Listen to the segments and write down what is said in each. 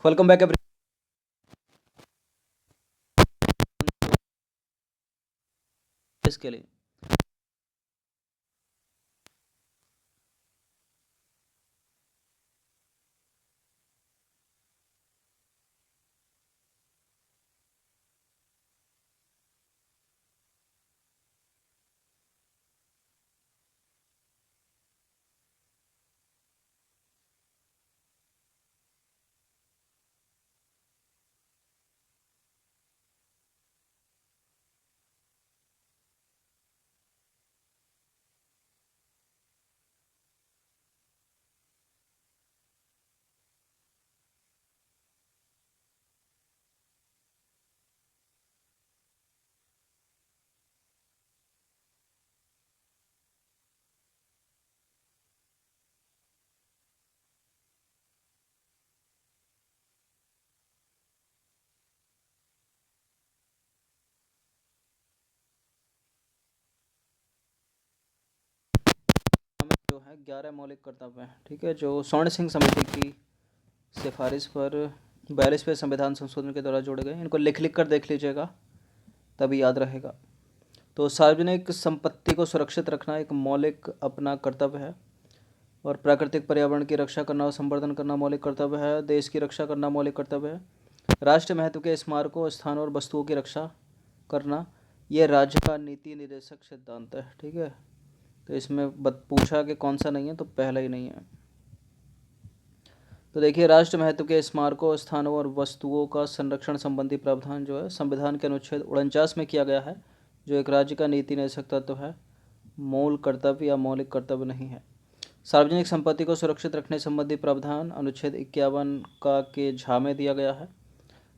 Welcome back every इसके लिए। हमें जो है 11 मौलिक कर्तव्य हैं, ठीक है, जो स्वर्ण सिंह समिति की सिफारिश पर 42वें संविधान संशोधन के द्वारा जोड़े गए। इनको लिख लिख कर देख लीजिएगा, तभी याद रहेगा। तो सार्वजनिक संपत्ति को सुरक्षित रखना एक मौलिक अपना कर्तव्य है, और प्राकृतिक पर्यावरण की रक्षा करना और संवर्धन करना मौलिक कर्तव्य है। देश की रक्षा करना मौलिक कर्तव्य है। राष्ट्र महत्व के स्मारकों, स्थानों और वस्तुओं की रक्षा करना ये राज्य का नीति निर्देशक सिद्धांत है, ठीक है। तो इसमें पूछा कि कौन सा नहीं है, तो पहला ही नहीं है। तो देखिए, राष्ट्र महत्व के स्मारकों, स्थानों और वस्तुओं का संरक्षण संबंधी प्रावधान जो है संविधान के अनुच्छेद 49 में किया गया है, जो एक राज्य का नीति निर्देशक तत्व है, मूल कर्तव्य या मौलिक कर्तव्य नहीं है। सार्वजनिक संपत्ति को सुरक्षित रखने संबंधी प्रावधान अनुच्छेद 51 का के झा में दिया गया है,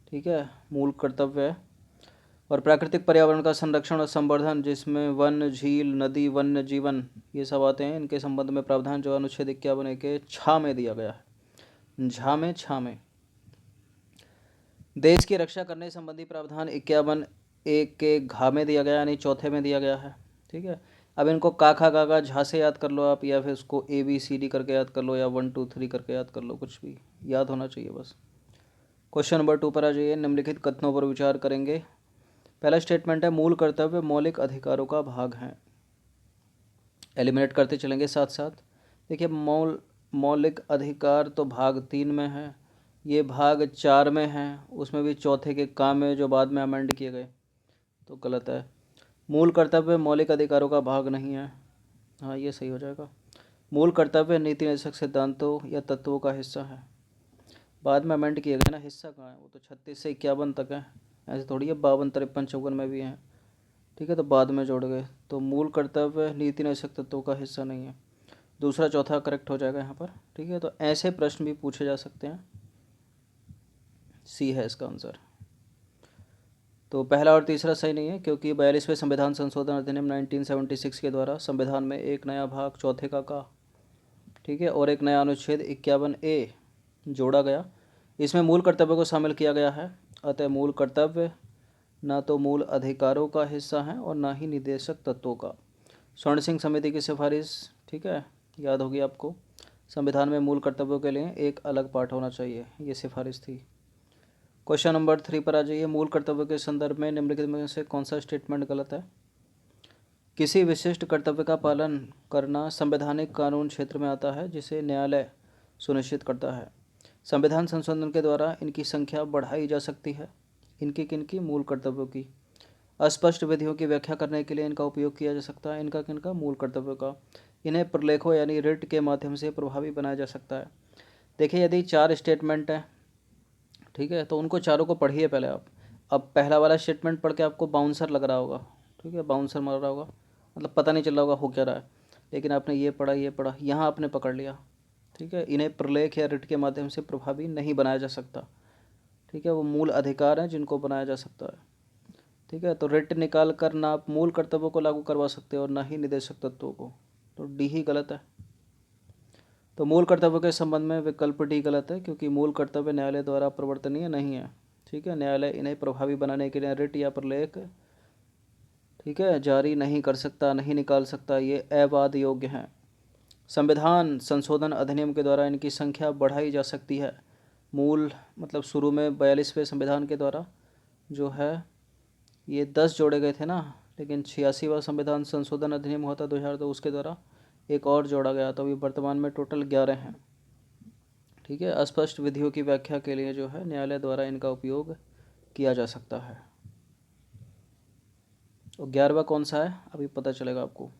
ठीक है, मूल कर्तव्य है। और प्राकृतिक पर्यावरण का संरक्षण और संवर्धन, जिसमें वन, झील, नदी, वन्य जीवन ये सब आते हैं, इनके संबंध में प्रावधान जो अनुच्छेद 51 के छा में दिया गया है, झा में, छा में। देश की रक्षा करने संबंधी प्रावधान 51 के घा में दिया गया, यानी चौथे में दिया गया है, ठीक है। अब इनको का खा गा गा झा से याद कर लो आप, या फिर उसको ABCD करके याद कर लो, या 1 2 3 करके याद कर लो, कुछ भी याद होना चाहिए बस। क्वेश्चन नंबर 2 पर आ जाइए। निम्नलिखित कथनों पर विचार करेंगे। पहला स्टेटमेंट है, मूल कर्तव्य मौलिक अधिकारों का भाग हैं। एलिमिनेट करते चलेंगे साथ साथ। देखिए, मौलिक अधिकार तो भाग 3 में है, ये भाग 4 में है, उसमें भी चौथे के काम में जो बाद में अमेंड किए गए, तो गलत है। मूल कर्तव्य मौलिक अधिकारों का भाग नहीं है, हाँ ये सही हो जाएगा। मूल कर्तव्य नीति निर्देशक सिद्धांतों या तत्वों का हिस्सा है, बाद में अमेंड किए गए ना, हिस्सा कहाँ है, वो तो 36 से 51 तक है, ऐसे थोड़ी है 52 53 54 में भी हैं, ठीक है, तो बाद में जोड़ गए। तो मूल कर्तव्य नीति निर्देशक तत्वों का हिस्सा नहीं है, दूसरा चौथा करेक्ट हो जाएगा यहाँ पर, ठीक है। तो ऐसे प्रश्न भी पूछे जा सकते हैं, सी है इसका आंसर। तो पहला और तीसरा सही नहीं है, क्योंकि 42वें संविधान संशोधन अधिनियम 1976 के द्वारा संविधान में एक नया भाग चौथे का, ठीक है, और एक नया अनुच्छेद 51A जोड़ा गया, इसमें मूल कर्तव्य को शामिल किया गया है। अतः मूल कर्तव्य ना तो मूल अधिकारों का हिस्सा है और ना ही निर्देशक तत्वों का। स्वर्ण सिंह समिति की सिफारिश, ठीक है, याद होगी आपको, संविधान में मूल कर्तव्यों के लिए एक अलग पार्ट होना चाहिए, ये सिफारिश थी। क्वेश्चन नंबर 3 पर आ जाइए। मूल कर्तव्य के संदर्भ में निम्नलिखित में से कौन सा स्टेटमेंट गलत है? किसी विशिष्ट कर्तव्य का पालन करना संवैधानिक कानून क्षेत्र में आता है, जिसे न्यायालय सुनिश्चित करता है। संविधान संशोधन के द्वारा इनकी संख्या बढ़ाई जा सकती है। इनकी किनकी? मूल कर्तव्यों की। अस्पष्ट विधियों की व्याख्या करने के लिए इनका उपयोग किया जा सकता है। इनका किनका? मूल कर्तव्यों का। इन्हें प्रलेखों यानी रिट के माध्यम से प्रभावी बनाया जा सकता है। देखिए, यदि 4 स्टेटमेंट हैं, ठीक है, तो उनको चारों को पढ़िए पहले आप। अब पहला वाला स्टेटमेंट पढ़ के आपको बाउंसर लग रहा होगा, ठीक है, बाउंसर मार रहा होगा, मतलब पता नहीं चल रहा होगा हो क्या रहा है, लेकिन आपने ये पढ़ा, यहाँ आपने पकड़ लिया, ठीक है। इन्हें प्रलेख या रिट के माध्यम से प्रभावी नहीं बनाया जा सकता, ठीक है, वो मूल अधिकार हैं जिनको बनाया जा सकता है, ठीक है। तो रिट निकाल कर ना आप मूल कर्तव्यों को लागू करवा सकते हो और ना ही निदेशक तत्वों को, तो डी ही गलत है। तो मूल कर्तव्य के संबंध में विकल्प डी गलत है, क्योंकि मूल कर्तव्य न्यायालय द्वारा परिवर्तनीय नहीं है, ठीक है। न्यायालय इन्हें प्रभावी बनाने के लिए रिट या प्रलेख, ठीक है, जारी नहीं कर सकता, नहीं निकाल सकता, ये अवाद योग्य हैं। संविधान संशोधन अधिनियम के द्वारा इनकी संख्या बढ़ाई जा सकती है, मूल मतलब शुरू में 42वें संविधान के द्वारा जो है ये 10 जोड़े गए थे ना, लेकिन 86वां संविधान संशोधन अधिनियम हुआ था 2002, उसके द्वारा एक और जोड़ा गया, तो अभी वर्तमान में टोटल 11 हैं। ठीक है, अस्पष्ट विधियों की व्याख्या के लिए जो है न्यायालय द्वारा इनका उपयोग किया जा सकता है। तो 11वां कौन सा है अभी पता चलेगा आपको।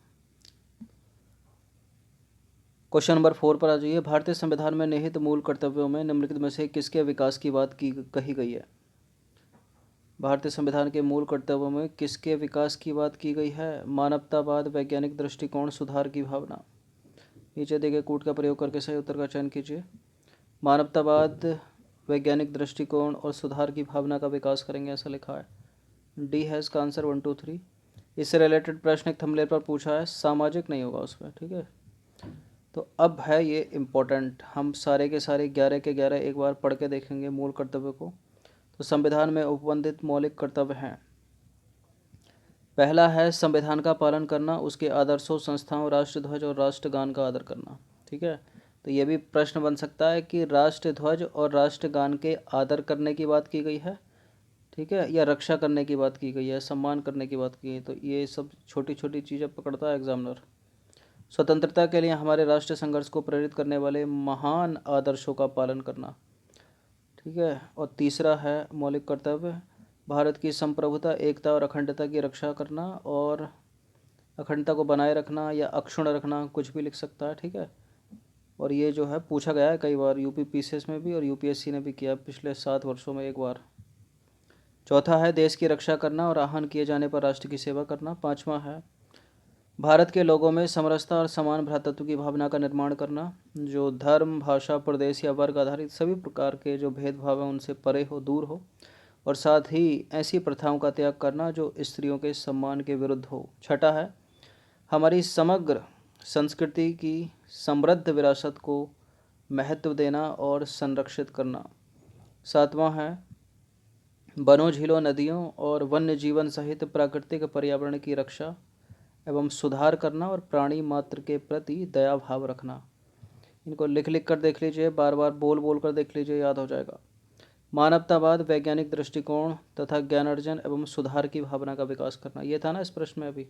क्वेश्चन नंबर 4 पर आ जाइए। भारतीय संविधान में निहित मूल कर्तव्यों में निम्नलिखित में से किसके विकास की बात की कही गई है। भारतीय संविधान के मूल कर्तव्यों में किसके विकास की बात की गई है। मानवतावाद, वैज्ञानिक दृष्टिकोण, सुधार की भावना। नीचे दिए गए कूट का प्रयोग करके सही उत्तर का चयन कीजिए। मानवतावाद, वैज्ञानिक दृष्टिकोण और सुधार की भावना का विकास करेंगे, ऐसा लिखा है। डी है इसका आंसर 1 2 3। इससे रिलेटेड प्रश्न एक थंबनेल पर पूछा है, सामाजिक नहीं होगा उसमें। ठीक है, तो अब है ये इम्पोर्टेंट, हम सारे के सारे 11 के 11 एक बार पढ़ के देखेंगे मूल कर्तव्य को। तो संविधान में उपबंधित मौलिक कर्तव्य हैं। पहला है संविधान का पालन करना, उसके आदर्शों, संस्थाओं, राष्ट्रध्वज और राष्ट्रगान का आदर करना। ठीक है, तो ये भी प्रश्न बन सकता है कि राष्ट्रध्वज और राष्ट्रगान के आदर करने की बात की गई है, ठीक है, या रक्षा करने की बात की गई है, सम्मान करने की बात की है। तो ये सब छोटी छोटी चीज़ें पकड़ता है एग्जामिनर। स्वतंत्रता के लिए हमारे राष्ट्रीय संघर्ष को प्रेरित करने वाले महान आदर्शों का पालन करना। ठीक है, और तीसरा है मौलिक कर्तव्य भारत की संप्रभुता, एकता और अखंडता की रक्षा करना और अखंडता को बनाए रखना या अक्षुण्ण रखना, कुछ भी लिख सकता है। ठीक है, और ये जो है पूछा गया है कई बार, यूपी पीसीएस में भी और यूपीएससी ने भी किया पिछले 7 वर्षों में एक बार। चौथा है देश की रक्षा करना और आहन किए जाने पर राष्ट्र की सेवा करना। पांचवा है भारत के लोगों में समरसता और समान भ्रातृत्व की भावना का निर्माण करना, जो धर्म, भाषा, प्रदेश या वर्ग आधारित सभी प्रकार के जो भेदभाव हैं उनसे परे हो, दूर हो, और साथ ही ऐसी प्रथाओं का त्याग करना जो स्त्रियों के सम्मान के विरुद्ध हो। छठा है हमारी समग्र संस्कृति की समृद्ध विरासत को महत्व देना और संरक्षित करना। सातवां है वनों, झीलों, नदियों और वन्य जीवन सहित प्राकृतिक पर्यावरण की रक्षा एवं सुधार करना और प्राणी मात्र के प्रति दया भाव रखना। इनको लिख लिख कर देख लीजिए, बार बार बोल बोल कर देख लीजिए, याद हो जाएगा। मानवतावाद, वैज्ञानिक दृष्टिकोण तथा ज्ञानार्जन एवं सुधार की भावना का विकास करना, ये था ना इस प्रश्न में अभी।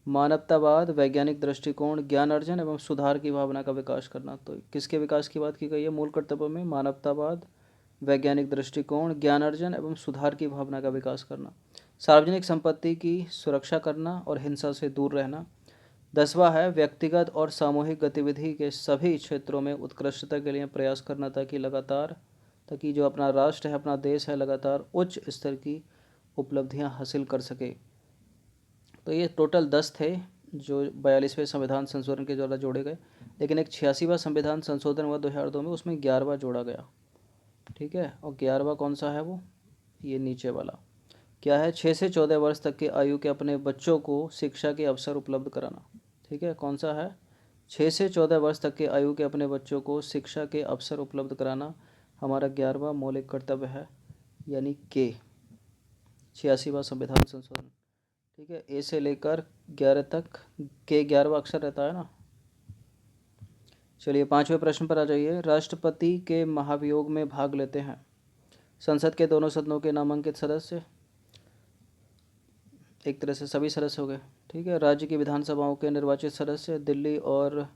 मानवतावाद, वैज्ञानिक दृष्टिकोण, ज्ञान अर्जन एवं सुधार की भावना का विकास करना। तो किसके विकास की बात की गई है मूल कर्तव्य में। मानवतावाद, वैज्ञानिक दृष्टिकोण, ज्ञान अर्जन एवं सुधार की भावना का विकास करना। सार्वजनिक संपत्ति की सुरक्षा करना और हिंसा से दूर रहना। 10वां है व्यक्तिगत और सामूहिक गतिविधि के सभी क्षेत्रों में उत्कृष्टता के लिए प्रयास करना, ताकि जो अपना राष्ट्र है, अपना देश है, लगातार उच्च स्तर की उपलब्धियां हासिल कर सके। तो ये टोटल 10 थे जो 42वें संविधान संशोधन के द्वारा जोड़े गए, लेकिन एक 86वां संविधान संशोधन हुआ 2002 में, उसमें 11वां जोड़ा गया। ठीक है, और 11वां कौन सा है वो, ये नीचे वाला क्या है, 6 से 14 वर्ष तक की आयु के अपने बच्चों को शिक्षा के अवसर उपलब्ध कराना। ठीक है, कौन सा है, 6 से 14 वर्ष तक के आयु के अपने बच्चों को शिक्षा के अवसर उपलब्ध कराना हमारा 11वां मौलिक कर्तव्य है, यानी के 86वां संविधान संशोधन। ठीक है, ए से लेकर 11 तक के 11वां अक्षर रहता है ना। चलिए 5वें प्रश्न पर आ जाइए। राष्ट्रपति के महाभियोग में भाग लेते हैं संसद के दोनों सदनों के नामांकित सदस्य, एक तरह से सभी सदस्य हो गए। ठीक है, राज्य की विधानसभाओं के निर्वाचित सदस्य, दिल्ली और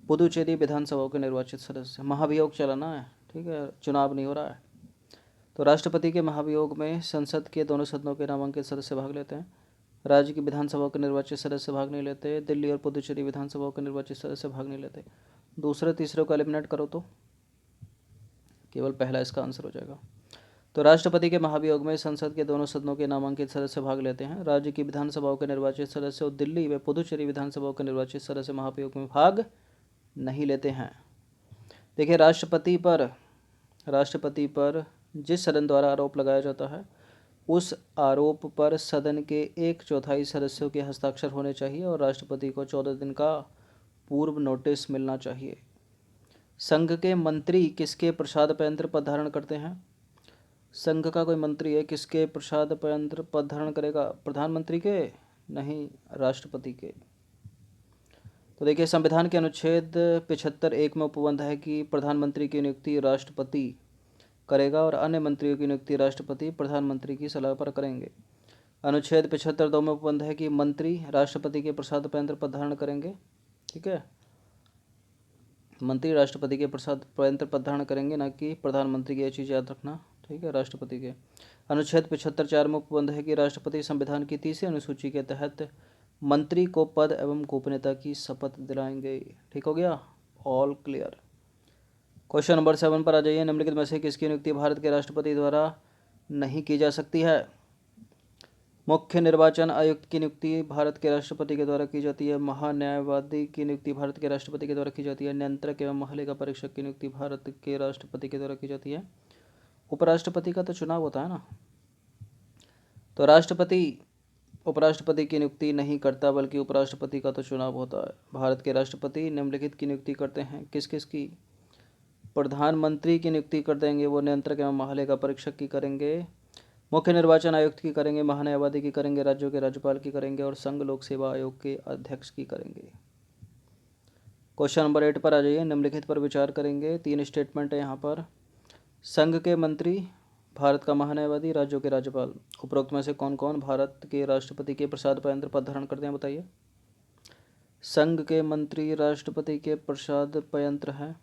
पुदुचेरी विधानसभाओं के निर्वाचित सदस्य। महाभियोग चलाना है, ठीक है, चुनाव नहीं हो रहा है। तो राष्ट्रपति के महाभियोग में संसद के दोनों सदनों के नामांकित सदस्य भाग लेते हैं, राज्य की विधानसभाओं के निर्वाचित सदस्य भाग नहीं लेते, दिल्ली और पुदुचेरी विधानसभाओं के निर्वाचित सदस्य भाग नहीं लेते। दूसरे तीसरे को एलिमिनेट करो तो केवल पहला इसका आंसर हो जाएगा। तो राष्ट्रपति के महाभियोग में संसद के दोनों सदनों के नामांकित सदस्य भाग लेते हैं, राज्य की विधानसभाओं के निर्वाचित सदस्य और दिल्ली व पुदुचेरी विधानसभाओं के निर्वाचित सदस्य महाभियोग में भाग नहीं लेते हैं। देखिए, राष्ट्रपति पर जिस सदन द्वारा आरोप लगाया जाता है उस आरोप पर सदन के 1/4 सदस्यों के हस्ताक्षर होने चाहिए और राष्ट्रपति को 14 दिन का पूर्व नोटिस मिलना चाहिए। संघ के मंत्री किसके प्रसाद पत्र पद धारण करते हैं। संघ का कोई मंत्री है, किसके प्रसाद पत्र पद धारण करेगा, प्रधानमंत्री के नहीं, राष्ट्रपति के। तो देखिए संविधान के अनुच्छेद 75(1) में उपबंध है कि प्रधानमंत्री की नियुक्ति राष्ट्रपति करेगा और अन्य मंत्रियों की नियुक्ति राष्ट्रपति प्रधानमंत्री की सलाह पर करेंगे। अनुच्छेद 75(2) में उपबंध है कि मंत्री राष्ट्रपति के प्रसाद पत्र पर धारण करेंगे। ठीक है, मंत्री राष्ट्रपति के प्रसाद पत्र पर धारण करेंगे, ना कि प्रधानमंत्री की। यह चीज़ याद रखना। ठीक है, राष्ट्रपति के। अनुच्छेद 75(4) में उपबंध है कि राष्ट्रपति संविधान की 30वीं अनुसूची के तहत मंत्री को पद एवं गोपनीयता की शपथ दिलाएंगे। ठीक हो गया, ऑल क्लियर। क्वेश्चन नंबर 7 पर आ जाइए। निम्नलिखित में से किसकी नियुक्ति भारत के राष्ट्रपति द्वारा नहीं की जा सकती है? मुख्य निर्वाचन आयुक्त की नियुक्ति भारत के राष्ट्रपति के द्वारा की जाती है। महान्यायवादी की नियुक्ति भारत के राष्ट्रपति के द्वारा की जाती है। नियंत्रक एवं महालेखा परीक्षक की नियुक्ति भारत के राष्ट्रपति के द्वारा की जाती है। उपराष्ट्रपति का तो चुनाव होता है ना, तो राष्ट्रपति उपराष्ट्रपति की नियुक्ति नहीं करता, बल्कि उपराष्ट्रपति का तो चुनाव होता है। भारत के राष्ट्रपति निम्नलिखित की नियुक्ति करते हैं। किस किस की? प्रधानमंत्री की नियुक्ति कर देंगे, वो नियंत्रक एवं महालेखा परीक्षक की करेंगे। मुख्य निर्वाचन आयुक्त की करेंगे, महान्यायवादी की करेंगे, राज्यों के राज्यपाल की करेंगे और संघ लोक सेवा आयोग के अध्यक्ष की करेंगे। क्वेश्चन नंबर 8 पर आ जाइए। निम्नलिखित पर विचार करेंगे। 3 स्टेटमेंट है यहाँ पर। संघ के मंत्री, भारत का महान्यायवादी, राज्यों के राज्यपाल। उपरोक्त में से कौन कौन भारत के राष्ट्रपति के प्रसाद पत्र पर धारण करते हैं, बताइए। संघ के मंत्री राष्ट्रपति के प्रसाद पत्र हैं,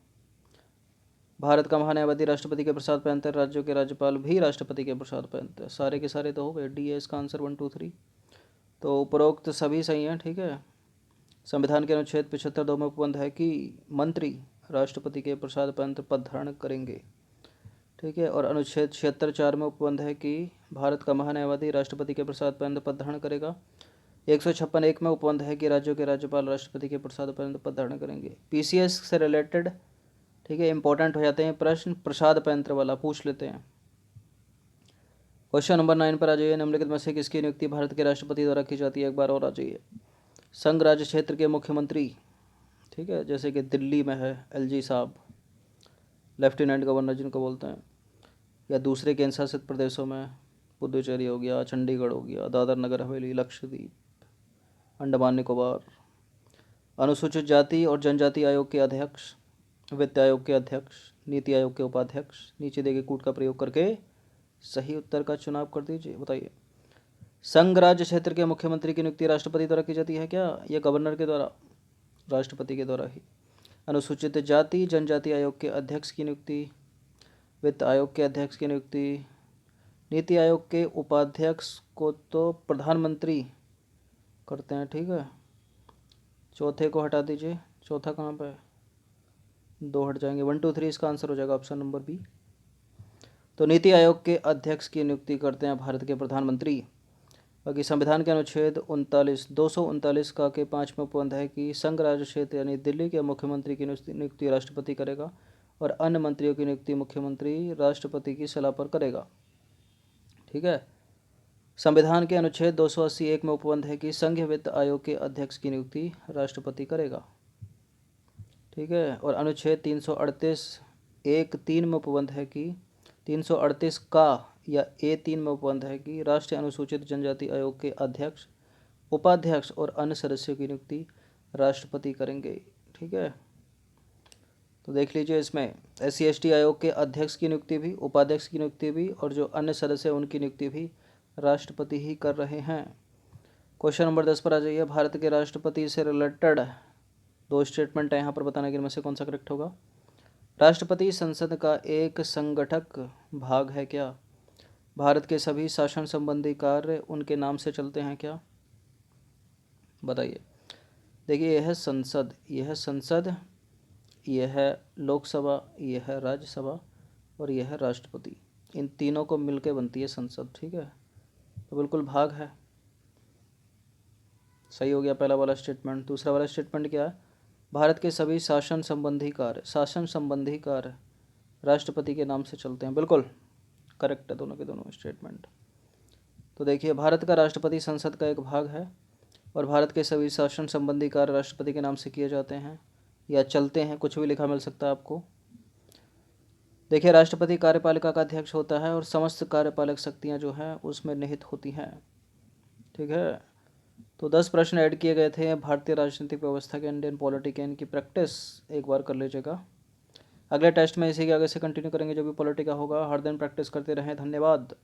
भारत का महान्यायवादी राष्ट्रपति के प्रसाद पत्र, राज्यों के राज्यपाल भी राष्ट्रपति के प्रसाद पत्र। सारे के सारे तो हो गए। डी है इसका आंसर 1 2 3। तो उपरोक्त सभी सही हैं। ठीक है, संविधान के अनुच्छेद 75(2) में उपबंध है कि मंत्री राष्ट्रपति के प्रसाद पत्र पर धारण करेंगे। ठीक है, और अनुच्छेद 76(4) में उपबंध है कि भारत का महान्यायवादी राष्ट्रपति के प्रसाद पत्र पर धारण करेगा। 156(1) में उपबंध है कि राज्यों के राज्यपाल राष्ट्रपति के प्रसाद पत्र पर धारण करेंगे। पीसीएस से रिलेटेड, ठीक है, इंपॉर्टेंट हो जाते हैं प्रश्न, प्रसाद पत्र वाला पूछ लेते हैं। क्वेश्चन नंबर 9 पर आ जाइए। निम्नलिखित में से किसकी नियुक्ति भारत के राष्ट्रपति द्वारा की जाती है? एक बार और आ जाइए। संघ राज्य क्षेत्र के मुख्यमंत्री, ठीक है, जैसे कि दिल्ली में है एलजी साहब, लेफ्टिनेंट गवर्नर जिनको बोलते हैं, या दूसरे केंद्र शासित प्रदेशों में पुदुचेरी हो गया, चंडीगढ़ हो गया, दादर नगर हवेली, लक्षद्वीप, अंडमान निकोबार। अनुसूचित जाति और जनजाति आयोग के अध्यक्ष, वित्त आयोग के अध्यक्ष, नीति आयोग के उपाध्यक्ष। नीचे दिए गए कूट का प्रयोग करके सही उत्तर का चुनाव कर दीजिए, बताइए। संघ राज्य क्षेत्र के मुख्यमंत्री की नियुक्ति राष्ट्रपति द्वारा की जाती है क्या, या गवर्नर के द्वारा? राष्ट्रपति के द्वारा ही। अनुसूचित जाति जनजाति आयोग के अध्यक्ष की नियुक्ति, वित्त आयोग के अध्यक्ष की नियुक्ति, नीति आयोग के उपाध्यक्ष को तो प्रधानमंत्री करते हैं। ठीक है, चौथे को हटा दीजिए। चौथा कहाँ पे है? 2 हट जाएंगे। 1 2 3 इसका आंसर हो जाएगा ऑप्शन नंबर बी। तो नीति आयोग के अध्यक्ष की नियुक्ति करते हैं भारत के प्रधानमंत्री। बाकी संविधान के अनुच्छेद 239 का के 5 में उपबंध है कि संघ राज्य क्षेत्र यानी दिल्ली के मुख्यमंत्री की नियुक्ति राष्ट्रपति करेगा और अन्य मंत्रियों की नियुक्ति मुख्यमंत्री राष्ट्रपति की सलाह पर करेगा। ठीक है, संविधान के अनुच्छेद 280(1) में उपबंध है कि संघीय वित्त आयोग के अध्यक्ष की नियुक्ति राष्ट्रपति करेगा। ठीक है, और अनुच्छेद 338(1)(3) में उपबंध है कि 338 का या A3 में उपबंध है कि राष्ट्रीय अनुसूचित जनजाति आयोग के अध्यक्ष, उपाध्यक्ष और अन्य सदस्यों की नियुक्ति राष्ट्रपति करेंगे। ठीक है, तो देख लीजिए इसमें SC/ST आयोग के अध्यक्ष की नियुक्ति भी, उपाध्यक्ष की नियुक्ति भी और जो अन्य सदस्य उनकी नियुक्ति भी राष्ट्रपति ही कर रहे हैं। क्वेश्चन नंबर 10 पर आ जाइए। भारत के राष्ट्रपति से रिलेटेड 2 स्टेटमेंट है यहाँ पर, बताने के इनमें से कौन सा करेक्ट होगा। राष्ट्रपति संसद का एक संगठक भाग है क्या? भारत के सभी शासन संबंधी कार्य उनके नाम से चलते हैं क्या? बताइए। देखिए, यह है संसद, यह है संसद, यह है लोकसभा, यह है राज्यसभा और यह है राष्ट्रपति। इन तीनों को मिलकर बनती है संसद। ठीक है, तो बिल्कुल भाग है। सही हो गया पहला वाला स्टेटमेंट। दूसरा वाला स्टेटमेंट क्या है? भारत के सभी शासन संबंधी कार्य राष्ट्रपति के नाम से चलते हैं। बिल्कुल करेक्ट है दोनों के दोनों स्टेटमेंट। तो देखिए, भारत का राष्ट्रपति संसद का एक भाग है और भारत के सभी शासन संबंधी कार्य राष्ट्रपति के नाम से किए जाते हैं या चलते हैं, कुछ भी लिखा मिल सकता है आपको। देखिए, राष्ट्रपति कार्यपालिका का अध्यक्ष होता है और समस्त कार्यपालक शक्तियां जो हैं उसमें निहित होती हैं। ठीक है, तो 10 प्रश्न ऐड किए गए थे भारतीय राजनीतिक व्यवस्था के, इंडियन पॉलिटी के, इनकी प्रैक्टिस एक बार कर लीजिएगा। अगले टेस्ट में इसी के आगे से कंटिन्यू करेंगे जो भी पॉलिटी का होगा। हर दिन प्रैक्टिस करते रहें। धन्यवाद।